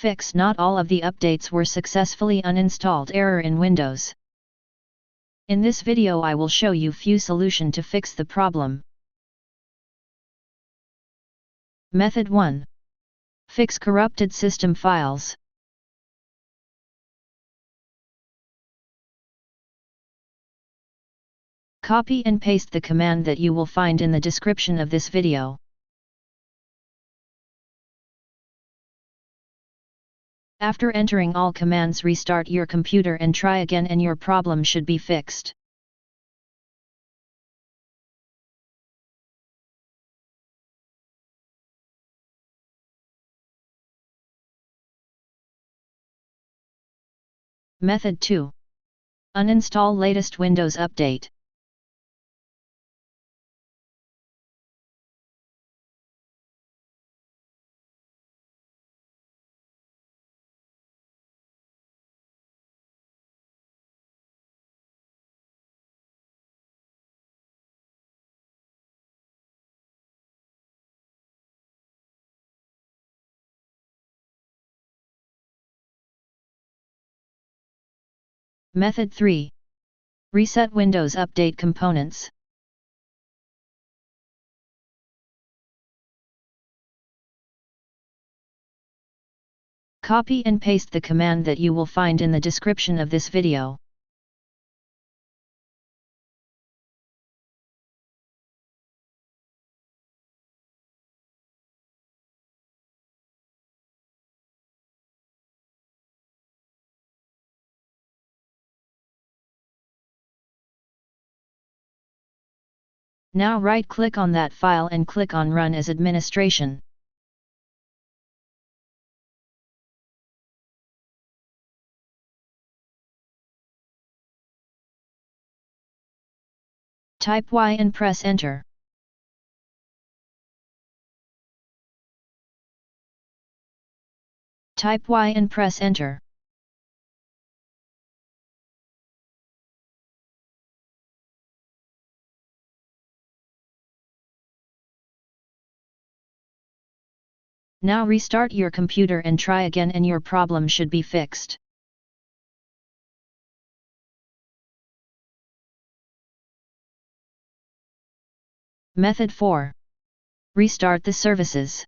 fix. Not all of the updates were successfully uninstalled. Error in Windows. In this video I will show you few solution to fix the problem. Method 1. Fix corrupted system files. Copy and paste the command that you will find in the description of this video. After entering all commands, restart your computer and try again, and your problem should be fixed. Method 2. Uninstall latest Windows update. Method 3. Reset Windows Update components. Copy and paste the command that you will find in the description of this video. Now right-click on that file and click on Run as Administration. Type Y and press Enter. Type Y and press Enter. Now restart your computer and try again, and your problem should be fixed. Method 4. Restart the services.